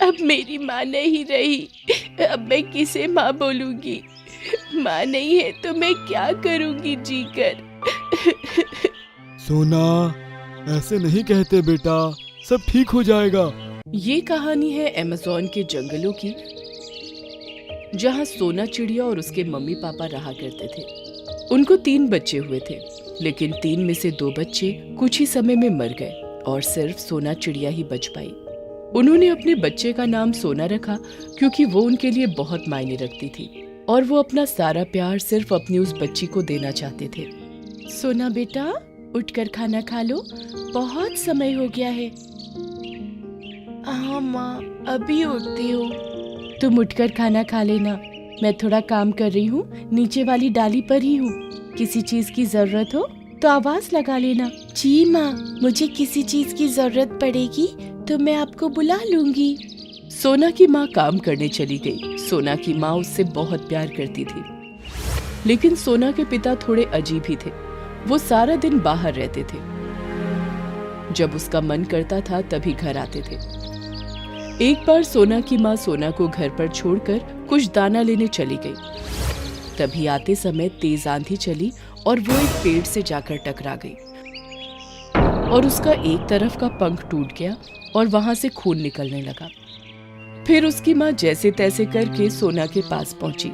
अब मेरी माँ नहीं रही, अब मैं किसे माँ बोलूंगी? माँ नहीं है तो मैं क्या करूंगी जीकर? सोना, ऐसे नहीं कहते बेटा, सब ठीक हो जाएगा। ये कहानी है अमेज़न के जंगलों की, जहाँ सोना चिड़िया और उसके मम्मी पापा रहा करते थे। उनको 3 बच्चे हुए थे, लेकिन 3 में से 2 बच्चे कुछ ही समय में मर गए और सिर्फ सोना चिड़िया ही बच पाई। उन्होंने अपने बच्चे का नाम सोना रखा क्योंकि वो उनके लिए बहुत मायने रखती थी और वो अपना सारा प्यार सिर्फ अपनी उस बच्ची को देना चाहते थे। सोना बेटा, उठकर खाना खा लो, बहुत समय हो गया है। हाँ माँ, अभी उठती हूँ। तुम उठकर खाना खा लेना, मैं थोड़ा काम कर रही हूँ, नीचे वाली डाली पर ही हूँ। किसी चीज की जरूरत हो तो आवाज लगा लेना। जी माँ, मुझे किसी चीज की जरूरत पड़ेगी तो मैं आपको बुला लूंगी। सोना की माँ काम करने चली गई। सोना की माँ उससे बहुत प्यार करती थी, लेकिन सोना के पिता थोड़े अजीब ही थे। वो सारा दिन बाहर रहते थे, जब उसका मन करता था तभी घर आते थे। एक बार सोना की माँ सोना को घर पर छोड़कर कुछ दाना लेने चली गई। तभी आते समय तेज आंधी चली और वो एक पेड़ से जाकर टकरा गई और उसका एक तरफ का पंख टूट गया और वहां से खून निकलने लगा। फिर उसकी माँ जैसे तैसे करके सोना के पास पहुंची।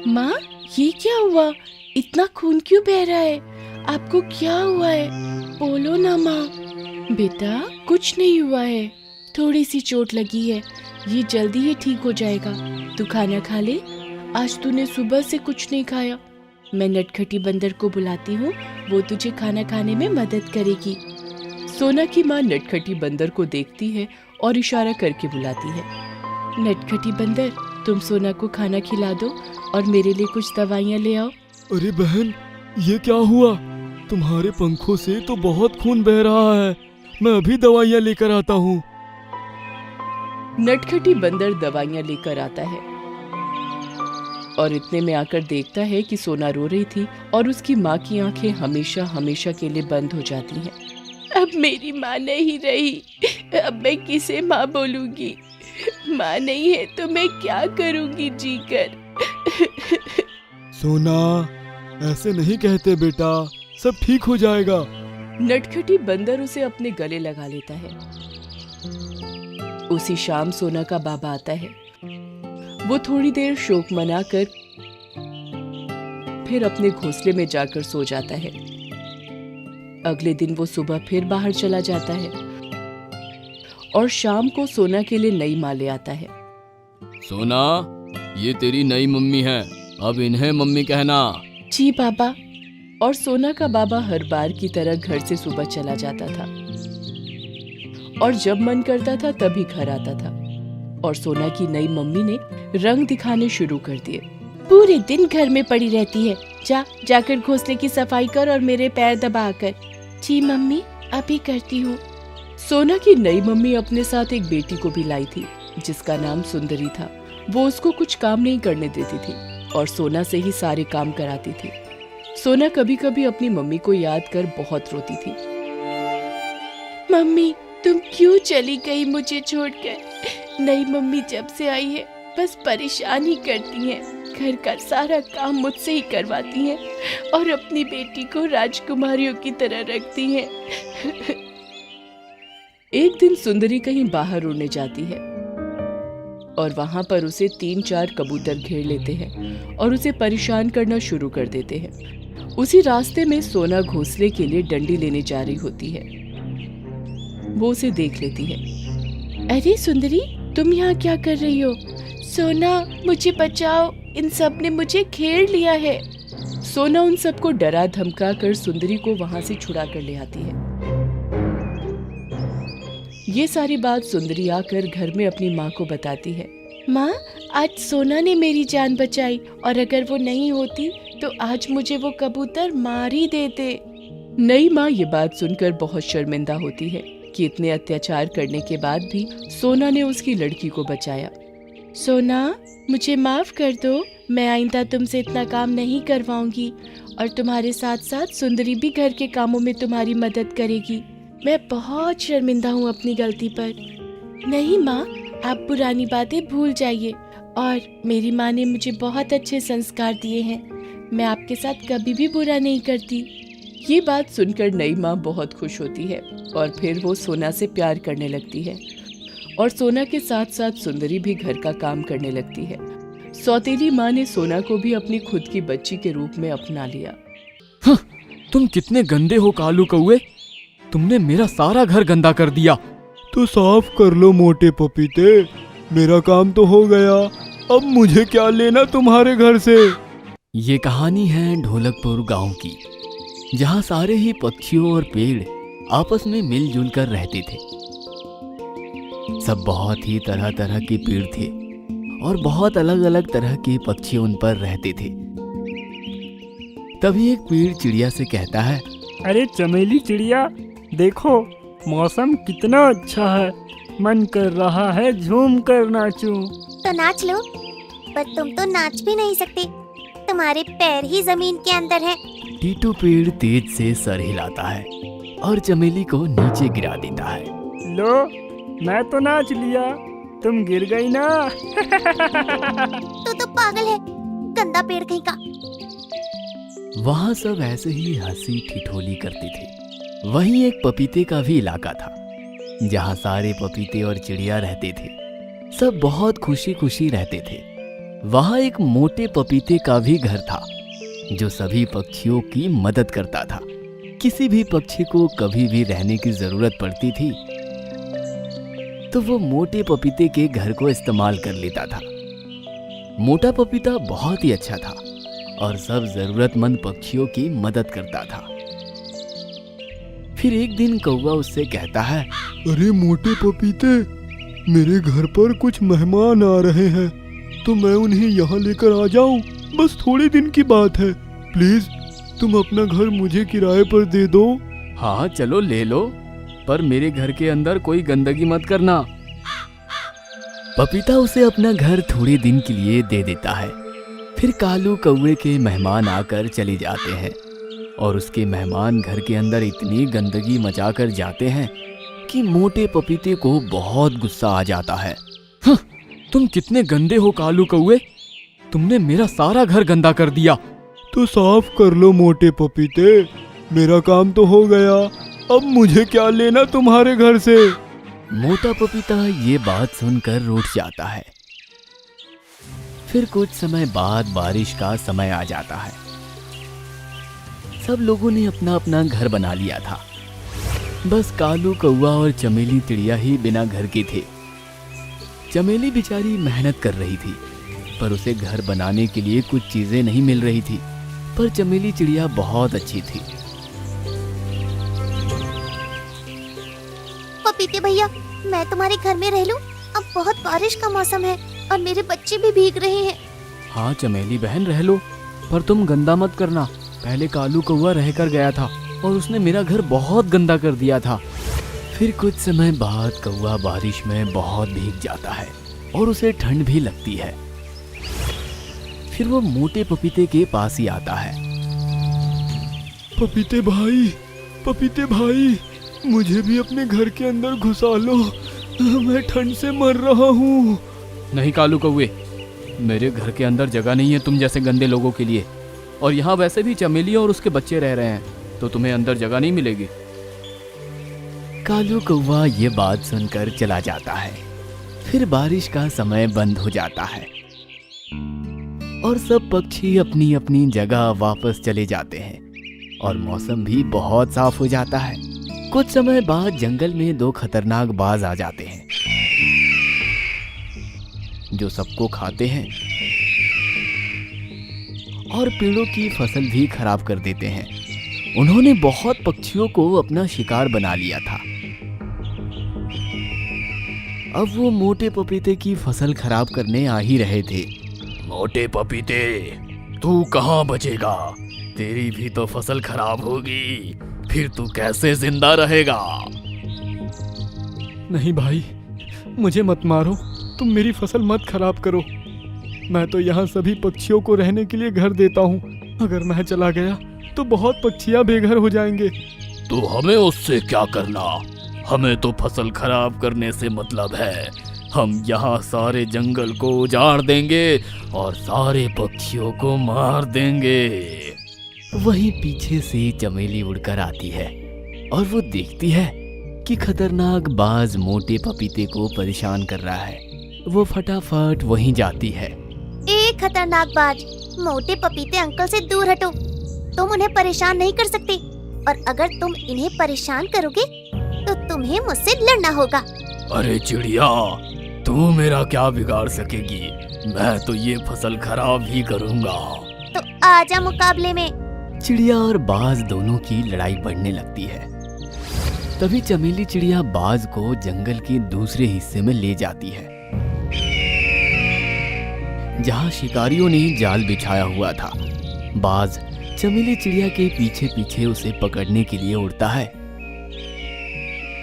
माँ, ये क्या हुआ? इतना खून क्यों बह रहा है? आपको क्या हुआ है? बोलो ना माँ। बेटा, कुछ नहीं हुआ है, थोड़ी सी चोट लगी है, ये जल्दी ही ठीक हो जाएगा। तू खाना खा ले, आज तूने सुबह से कुछ नहीं खाया। मैं नटखटी बंदर को बुलाती हूँ, वो तुझे खाना खाने में मदद करेगी। सोना की माँ नटखटी बंदर को देखती है और इशारा करके बुलाती है। नटखटी बंदर, तुम सोना को खाना खिला दो और मेरे लिए कुछ दवाइयाँ ले आओ। अरे बहन, ये क्या हुआ? तुम्हारे पंखों से तो बहुत खून बह रहा है, मैं अभी दवाइयाँ लेकर आता हूँ। नटखटी बंदर दवाइयाँ लेकर आता है और इतने में आकर देखता है कि सोना रो रही थी और उसकी माँ की आंखें हमेशा हमेशा के लिए बंद हो जाती हैं। अब मेरी माँ नहीं रही, अब मैं किसे माँ बोलूंगी? माँ नहीं है तो मैं क्या करूंगी जीकर? सोना, ऐसे नहीं कहते बेटा, सब ठीक हो जाएगा। नटखटी बंदर उसे अपने गले लगा लेता है। उसी शाम सोना का बाबा आता है। वो थोड़ी देर शोक मनाकर फिर अपने घोंसले में जाकर सो जाता है। अगले दिन वो सुबह फिर बाहर चला जाता है और शाम को सोना के लिए नई माँ ले आता है। सोना, ये तेरी नई मम्मी है, अब इन्हें मम्मी कहना। जी बाबा। और सोना का बाबा हर बार की तरह घर से सुबह चला जाता था और जब मन करता था तभी घर आता था। और सोना की नई मम्मी ने रंग दिखाने शुरू कर दिए। पूरे दिन घर में पड़ी रहती है, जाकर घोंसले की सफाई कर और मेरे पैर दबा कर। जी मम्मी, अभी करती हूँ। सोना की नई मम्मी अपने साथ एक बेटी को भी लाई थी जिसका नाम सुंदरी था। वो उसको कुछ काम नहीं करने देती थी और सोना से ही सारे काम कराती थी। सोना कभी कभी अपनी मम्मी को याद कर बहुत रोती थी। मम्मी, तुम क्यों चली गई मुझे छोड़कर? नई मम्मी जब से आई है बस परेशान ही करती हैं, घर का सारा काम मुझसे ही करवाती हैं और अपनी बेटी को राजकुमारियों की तरह रखती हैं। एक दिन सुंदरी कहीं बाहर उड़ने जाती है और वहां पर उसे 3-4 कबूतर घेर लेते हैं और उसे परेशान करना शुरू कर देते हैं। उसी रास्ते में सोना घोंसले के लिए डंडी लेने जा रही होती है। वो उसे देख लेती है। अरे सुंदरी, तुम यहाँ क्या कर रही हो? सोना, मुझे बचाओ, इन सब ने मुझे घेर लिया है। सोना उन सबको डरा धमका कर सुंदरी को वहां से छुड़ा कर ले आती है। ये सारी बात सुंदरी आकर घर में अपनी माँ को बताती है। माँ, आज सोना ने मेरी जान बचाई और अगर वो नहीं होती तो आज मुझे वो कबूतर मार ही देते। नई माँ ये बात सुनकर बहुत शर्मिंदा होती है कि इतने अत्याचार करने के बाद भी सोना ने उसकी लड़की को बचाया। सोना, मुझे माफ कर दो, मैं आइंदा तुमसे इतना काम नहीं करवाऊंगी और तुम्हारे साथ साथ सुंदरी भी घर के कामों में तुम्हारी मदद करेगी। मैं बहुत शर्मिंदा हूँ अपनी गलती पर। नहीं माँ, आप पुरानी बातें भूल जाइए और मेरी माँ ने मुझे बहुत अच्छे संस्कार दिए हैं। मैं आपके साथ कभी भी बुरा नहीं करती। ये बात सुनकर नई माँ बहुत खुश होती है और फिर वो सोना से प्यार करने लगती है और सोना के साथ साथ सुंदरी भी घर का काम करने लगती है। सौतेली माँ ने सोना को भी अपनी खुद की बच्ची के रूप में अपना लिया। तुम कितने गंदे हो कालू कौवे, तुमने मेरा सारा घर गंदा कर दिया। तो साफ कर लो मोटे पपीते, मेरा काम तो हो गया, अब मुझे क्या लेना तुम्हारे घर से। ये कहानी है ढोलकपुर गांव की, जहां सारे ही पक्षियों और पेड़ आपस में मिलजुल कर रहते थे। सब बहुत ही तरह तरह के पेड़ थे और बहुत अलग अलग तरह के पक्षी उन पर रहते थे। तभी एक पेड़ चिड़िया से कहता है, अरे चमेली चिड़िया, देखो मौसम कितना अच्छा है, मन कर रहा है झूम कर नाचूं। तो नाच लो, पर तुम तो नाच भी नहीं सकते, तुम्हारे पैर ही जमीन के अंदर हैं। टीटू पेड़ तेज से सर हिलाता है और चमेली को नीचे गिरा देता है। लो, मैं तो नाच लिया, तुम गिर गई ना। तो पागल है, गंदा पेड़ कहीं का। वहाँ सब ऐसे ही हंसी ठिठोली करते थे। वहीं एक पपीते का भी इलाका था, जहाँ सारे पपीते और चिड़िया रहते थे। सब बहुत खुशी खुशी रहते थे। वहाँ एक मोटे पपीते का भी घर था, जो सभी पक्षियों की मदद करता था। किसी भी पक्षी को कभी भी रहने की जरूरत पड़ती थी तो वो मोटे पपीते के घर को इस्तेमाल कर लेता था। मोटा पपीता बहुत ही अच्छा था और सब जरूरतमंद पक्षियों की मदद करता था। फिर एक दिन कौवा उससे कहता है, अरे मोटे पपीते, मेरे घर पर कुछ मेहमान आ रहे हैं, तो मैं उन्हें यहाँ लेकर आ जाऊं? बस थोड़े दिन की बात है, प्लीज तुम अपना घर मुझे किराए पर दे दो। हाँ चलो ले लो, पर मेरे घर के अंदर कोई गंदगी मत करना। पपीता उसे अपना घर थोड़े दिन के लिए दे देता है। फिर कालू कौवे के मेहमान आकर चले जाते हैं और उसके मेहमान घर के अंदर इतनी गंदगी मचा कर जाते हैं कि मोटे पपीते को बहुत गुस्सा आ जाता है। तुम कितने गंदे हो कालू कौवे, तुमने मेरा सारा घर गंदा कर दिया। तो साफ कर लो मोटे पपीते, मेरा काम तो हो गया, अब मुझे क्या लेना तुम्हारे घर से। मोटा पपीता ये बात सुनकर रूठ जाता है। फिर कुछ समय बाद बारिश का समय आ जाता है। सब लोगों ने अपना अपना घर बना लिया था। बस कालू कौवा और चमेली चिड़िया ही बिना घर के थे। चमेली बेचारी मेहनत कर रही थी, पर उसे घर बनाने के लिए कुछ चीजें नहीं मिल रही थी। पर चमेली चिड़िया बहुत अच्छी थी। पपीते भैया, मैं तुम्हारे घर में रह लूं? अब बहुत बारिश का मौसम है और मेरे बच्चे भी भीग रहे हैं। हाँ चमेली बहन रह लो, पर तुम गंदा मत करना। पहले कालू कौवा रहकर गया था और उसने मेरा घर बहुत गंदा कर दिया था। फिर कुछ समय बाद कौवा बारिश में बहुत भीग जाता है और उसे ठंड भी लगती है। फिर वो मोटे पपीते के पास ही आता है। पपीते भाई, मुझे भी अपने घर के अंदर घुसा लो, मैं ठंड से मर रहा हूँ। नहीं कालू कौवे, मेरे घर के अंदर जगह नहीं है तुम जैसे गंदे लोगों के लिए, और यहाँ वैसे भी चमेली और उसके बच्चे रह रहे हैं, तो तुम्हें अंदर जगह नहीं मिलेगी। कालू कौवा ये बात सुनकर चला जाता है। फिर बारिश का समय बंद हो जाता है और सब पक्षी अपनी अपनी जगह वापस चले जाते हैं और मौसम भी बहुत साफ हो जाता है। कुछ समय बाद जंगल में दो खतरनाक बाज आ जाते हैं, जो सबको खाते हैं और पेड़ों की फसल भी खराब कर देते हैं। उन्होंने बहुत पक्षियों को अपना शिकार बना लिया था। अब वो मोटे पपीते की फसल खराब करने आ ही रहे थे। मोटे पपीते, तू कहाँ बचेगा? तेरी भी तो फसल खराब होगी, फिर तू कैसे जिंदा रहेगा? नहीं भाई, मुझे मत मारो, तुम मेरी फसल मत खराब करो। मैं तो यहाँ सभी पक्षियों को रहने के लिए घर देता हूँ। अगर मैं चला गया तो बहुत पक्षियाँ बेघर हो जाएंगे। तो हमें उससे क्या करना? हमें तो फसल खराब करने से मतलब है। हम यहाँ सारे जंगल को उजाड़ देंगे और सारे पक्षियों को मार देंगे। वहीं पीछे से चमेली उड़कर आती है और वो देखती है कि खतरनाक बाज मोटे पपीते को परेशान कर रहा है। वो फटाफट वहीं जाती है। ए खतरनाक बाज, मोटे पपीते अंकल से दूर हटो। तुम उन्हें परेशान नहीं कर सकते, और अगर तुम इन्हें परेशान करोगे तो तुम्हें मुझसे लड़ना होगा। अरे चिड़िया, तू मेरा क्या बिगाड़ सकेगी? मैं तो ये फसल खराब ही करूँगा। तो आजा मुकाबले में। चिड़िया और बाज दोनों की लड़ाई बढ़ने लगती है। तभी चमेली चिड़िया बाज को जंगल के दूसरे हिस्से में ले जाती है, जहाँ शिकारियों ने जाल बिछाया हुआ था। बाज चमेली चिड़िया के पीछे पीछे उसे पकड़ने के लिए उड़ता है।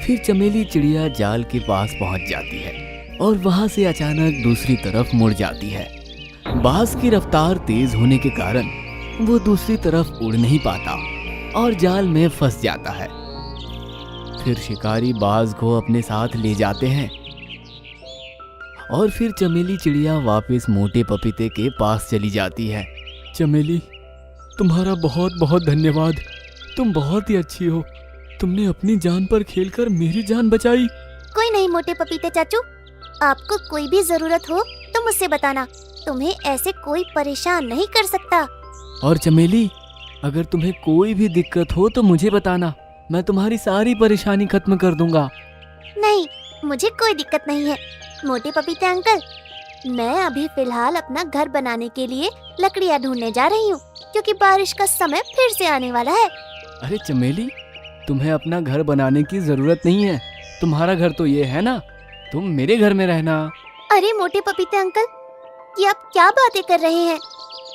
फिर चमेली चिड़िया जाल के पास पहुंच जाती है और वहां से अचानक दूसरी तरफ मुड़ जाती है। बाज की रफ्तार तेज होने के कारण वो दूसरी तरफ उड़ नहीं पाता और जाल में फंस जाता है। फिर शिकारी बाज को अपने साथ ले जाते हैं और फिर चमेली चिड़िया वापस मोटे पपीते के पास चली जाती है। चमेली, तुम्हारा बहुत बहुत धन्यवाद। तुम बहुत ही अच्छी हो। तुमने अपनी जान पर खेलकर मेरी जान बचाई। कोई नहीं मोटे पपीते चाचू, आपको कोई भी जरूरत हो तो मुझसे बताना। तुम्हें ऐसे कोई परेशान नहीं कर सकता। और चमेली, अगर तुम्हें कोई भी दिक्कत हो तो मुझे बताना। मैं तुम्हारी सारी परेशानी खत्म कर दूंगा। नहीं, मुझे कोई दिक्कत नहीं है मोटे पपीते अंकल। मैं अभी फिलहाल अपना घर बनाने के लिए लकड़ियाँ ढूंढने जा रही हूँ, क्योंकि बारिश का समय फिर से आने वाला है। अरे चमेली, तुम्हें अपना घर बनाने की जरूरत नहीं है। तुम्हारा घर तो ये है ना, तुम मेरे घर में रहना। अरे मोटे पपीते अंकल, ये आप क्या बातें कर रहे हैं?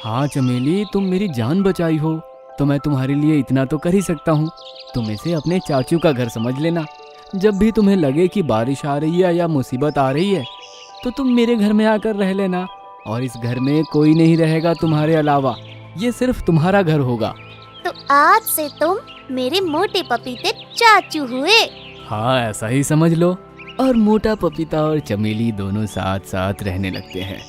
हाँ चमेली, तुम मेरी जान बचाई हो तो मैं तुम्हारे लिए इतना तो कर ही सकता हूँ। तुम इसे अपने चाचू का घर समझ लेना। जब भी तुम्हें लगे कि बारिश आ रही है या मुसीबत आ रही है तो तुम मेरे घर में आकर रह लेना, और इस घर में कोई नहीं रहेगा तुम्हारे अलावा। ये सिर्फ तुम्हारा घर होगा। तो आज से तुम मेरे मोटे पपीते चाचू हुए। हाँ, ऐसा ही समझ लो। और मोटा पपीता और चमेली दोनों साथ साथ रहने लगते हैं।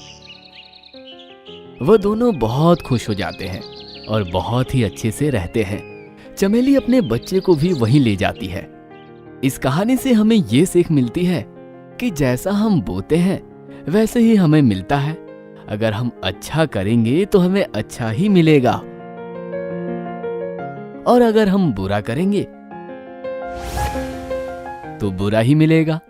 वो दोनों बहुत खुश हो जाते हैं और बहुत ही अच्छे से रहते हैं। चमेली अपने बच्चे को भी वहीं ले जाती है। इस कहानी से हमें ये सीख मिलती है कि जैसा हम बोते हैं वैसे ही हमें मिलता है। अगर हम अच्छा करेंगे तो हमें अच्छा ही मिलेगा, और अगर हम बुरा करेंगे तो बुरा ही मिलेगा।